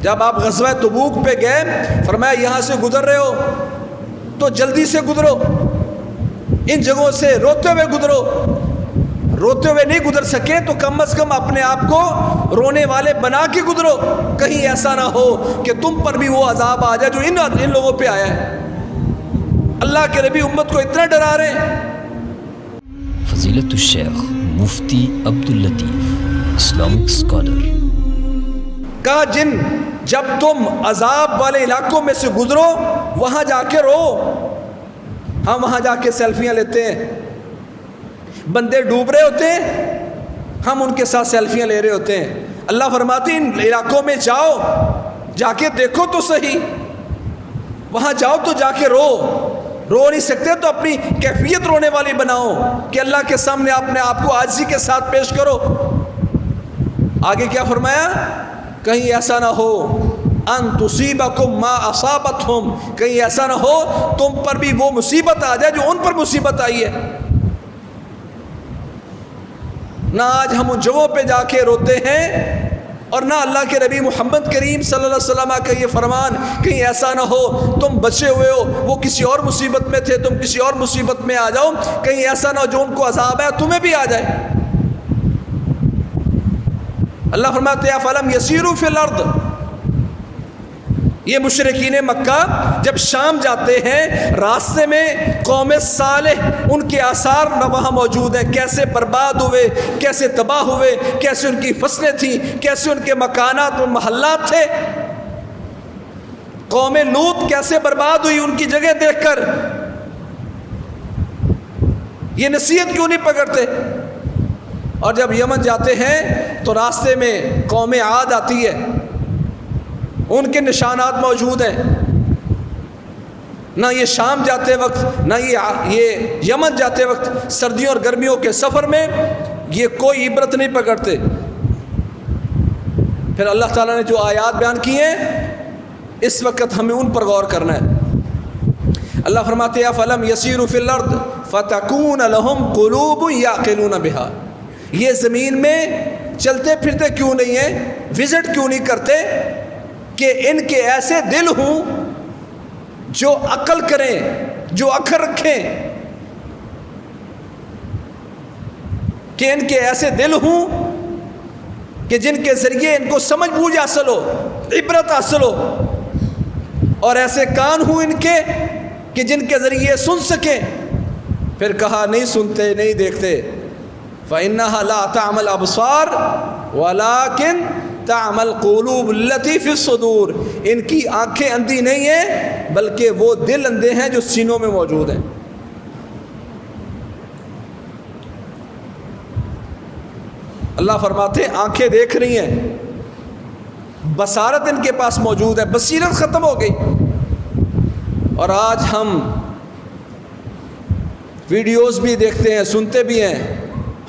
جب آپ غزوہ تبوک پہ گئے فرمایا یہاں سے گزر رہے ہو تو جلدی سے گزرو، ان جگہوں سے روتے ہوئے گزرو، روتے ہوئے نہیں گزر سکے تو کم از کم اپنے آپ کو رونے والے بنا کے گزرو، کہیں ایسا نہ ہو کہ تم پر بھی وہ عذاب آ جائے جو ان لوگوں پہ آیا ہے۔ اللہ کے نبی امت کو اتنا ڈرا رہے ہیں۔ فضیلت الشیخ مفتی عبداللطیف اسلامک اسکالر کہا جب تم عذاب والے علاقوں میں سے گزرو وہاں جا کے رو۔ ہم وہاں جا کے سیلفیاں لیتے ہیں، بندے ڈوب رہے ہوتے ہیں، ہم ان کے ساتھ سیلفیاں لے رہے ہوتے ہیں۔ اللہ فرماتے ہیں ان علاقوں میں جاؤ، جا کے دیکھو تو صحیح، وہاں جاؤ تو جا کے رو نہیں سکتے تو اپنی کیفیت رونے والی بناؤ کہ اللہ کے سامنے اپنے آپ کو عاجزی کے ساتھ پیش کرو۔ آگے کیا فرمایا؟ کہیں ایسا نہ ہو ان تصیبکم ما اصابتہم، کہیں ایسا نہ ہو تم پر بھی وہ مصیبت آ جائے جو ان پر مصیبت آئی ہے۔ نہ آج ہم ان جگہوں پہ جا کے روتے ہیں اور نہ اللہ کے نبی محمد کریم صلی اللہ علیہ وسلم کا یہ فرمان کہیں ایسا نہ ہو تم بچے ہوئے ہو، وہ کسی اور مصیبت میں تھے، تم کسی اور مصیبت میں آ جاؤ، کہیں ایسا نہ ہو جو ان کو عذاب ہے تمہیں بھی آ جائے۔ اللہ فرماتے ہیں فَلَمْ يَسِيرُوا فِي الْأَرْضِ، یہ مشرکین مکہ جب شام جاتے ہیں راستے میں قوم صالح ان کے آثار وہاں موجود ہیں، کیسے برباد ہوئے، کیسے تباہ ہوئے، کیسے ان کی فصلیں تھیں، کیسے ان کے مکانات و محلات تھے۔ قوم لوط کیسے برباد ہوئی ان کی جگہ دیکھ کر، یہ نصیحت کیوں نہیں پکڑتے؟ اور جب یمن جاتے ہیں تو راستے میں قوم عاد آتی ہے، ان کے نشانات موجود ہیں۔ نہ یہ شام جاتے وقت نہ یہ یمن جاتے وقت سردیوں اور گرمیوں کے سفر میں یہ کوئی عبرت نہیں پکڑتے۔ پھر اللہ تعالیٰ نے جو آیات بیان کی ہیں اس وقت ہمیں ان پر غور کرنا ہے۔ اللہ فرماتے ہیں فَلَمْ يَسِيرُوا فِي الْأَرْضِ فَتَكُونَ لَهُمْ قُلُوبٌ يَعْقِلُونَ بِهَا، یہ زمین میں چلتے پھرتے کیوں نہیں ہیں، وزٹ کیوں نہیں کرتے کہ ان کے ایسے دل ہوں جو عقل کریں، جو عقل رکھیں، کہ ان کے ایسے دل ہوں کہ جن کے ذریعے ان کو سمجھ بوجھ حاصل ہو، عبرت حاصل ہو، اور ایسے کان ہوں ان کے کہ جن کے ذریعے سن سکیں۔ پھر کہا نہیں سنتے نہیں دیکھتے، فَإِنَّهَا لَا تَعْمَى الْأَبْصَارُ وَلَكِنْ تَعْمَى الْقُلُوبُ الَّتِي فِي الصُّدُورِ، ان کی آنکھیں اندھی نہیں ہیں بلکہ وہ دل اندھے ہیں جو سینوں میں موجود ہیں۔ اللہ فرماتے ہیں آنکھیں دیکھ رہی ہیں، بصارت ان کے پاس موجود ہے، بصیرت ختم ہو گئی۔ اور آج ہم ویڈیوز بھی دیکھتے ہیں، سنتے بھی ہیں،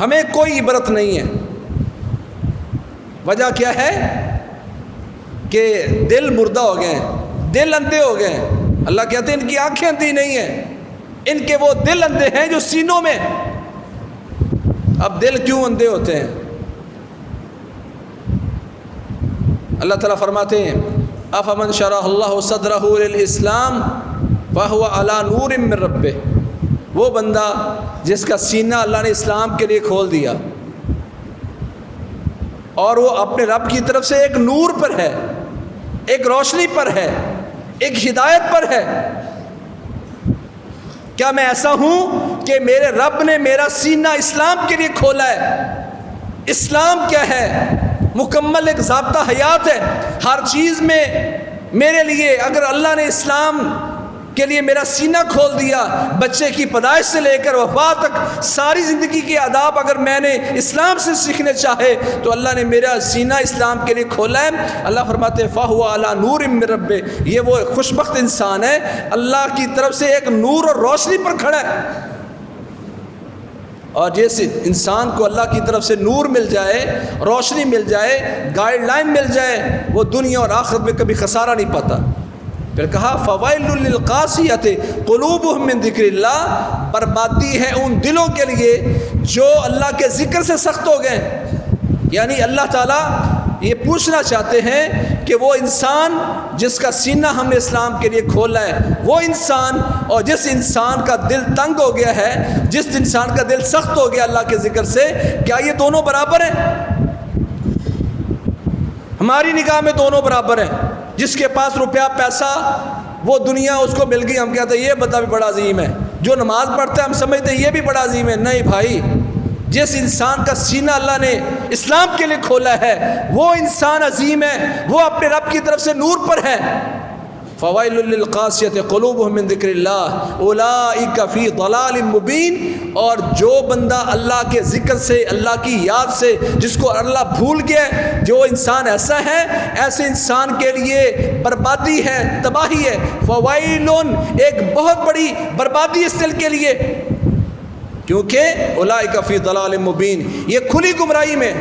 ہمیں کوئی عبرت نہیں ہے۔ وجہ کیا ہے کہ دل مردہ ہو گئے ہیں، دل اندھے ہو گئے ہیں۔ اللہ کہتے ہیں ان کی آنکھیں اندھی نہیں ہیں، ان کے وہ دل اندھے ہیں جو سینوں میں۔ اب دل کیوں اندھے ہوتے ہیں؟ اللہ تعالیٰ فرماتے ہیں افمن شرح اللہ صدرہ للاسلام فہو علی نور من ربہ، وہ بندہ جس کا سینہ اللہ نے اسلام کے لیے کھول دیا اور وہ اپنے رب کی طرف سے ایک نور پر ہے، ایک روشنی پر ہے، ایک ہدایت پر ہے۔ کیا میں ایسا ہوں کہ میرے رب نے میرا سینہ اسلام کے لیے کھولا ہے؟ اسلام کیا ہے؟ مکمل ایک ضابطہ حیات ہے، ہر چیز میں میرے لیے اگر اللہ نے اسلام کے لیے میرا سینہ کھول دیا، بچے کی پیدائش سے لے کر وفات تک ساری زندگی کے آداب اگر میں نے اسلام سے سیکھنے چاہے تو اللہ نے میرا سینہ اسلام کے لیے کھولا ہے۔ اللہ فرماتے ہیں فَهُوَ عَلَى نُورٍ مِّن رَبِّهِ، یہ وہ خوش بخت انسان ہے اللہ کی طرف سے ایک نور اور روشنی پر کھڑا ہے۔ اور جیسے انسان کو اللہ کی طرف سے نور مل جائے، روشنی مل جائے، گائیڈ لائن مل جائے، وہ دنیا اور آخرت میں کبھی خسارہ نہیں پاتا۔ پھر کہا فَوَيْلٌ لِّلْقَاسِيَةِ قُلُوبُهُم مِّن ذِكْرِ اللَّهِ، بربادی ہے ان دلوں کے لیے جو اللہ کے ذکر سے سخت ہو گئے۔ یعنی اللہ تعالیٰ یہ پوچھنا چاہتے ہیں کہ وہ انسان جس کا سینہ ہم نے اسلام کے لیے کھولا ہے، وہ انسان اور جس انسان کا دل تنگ ہو گیا ہے، جس انسان کا دل سخت ہو گیا اللہ کے ذکر سے، کیا یہ دونوں برابر ہیں؟ ہماری نگاہ میں دونوں برابر ہیں۔ جس کے پاس روپیہ پیسہ، وہ دنیا اس کو مل گئی، ہم کہتے ہیں یہ بندہ بھی بڑا عظیم ہے۔ جو نماز پڑھتا ہے ہم سمجھتے ہیں یہ بھی بڑا عظیم ہے۔ نہیں بھائی، جس انسان کا سینہ اللہ نے اسلام کے لیے کھولا ہے وہ انسان عظیم ہے، وہ اپنے رب کی طرف سے نور پر ہے۔ فوائل للقاسیۃ قلوبہم من ذکر اللہ اولئک فی ضلال مبین۔ اور جو بندہ اللہ کے ذکر سے، اللہ کی یاد سے، جس کو اللہ بھول گیا، جو انسان ایسا ہے، ایسے انسان کے لیے بربادی ہے، تباہی ہے۔ فوائل، ایک بہت بڑی بربادی اس دل کے لیے، کیونکہ اولئک فی ضلال مبین، یہ کھلی گمراہی میں۔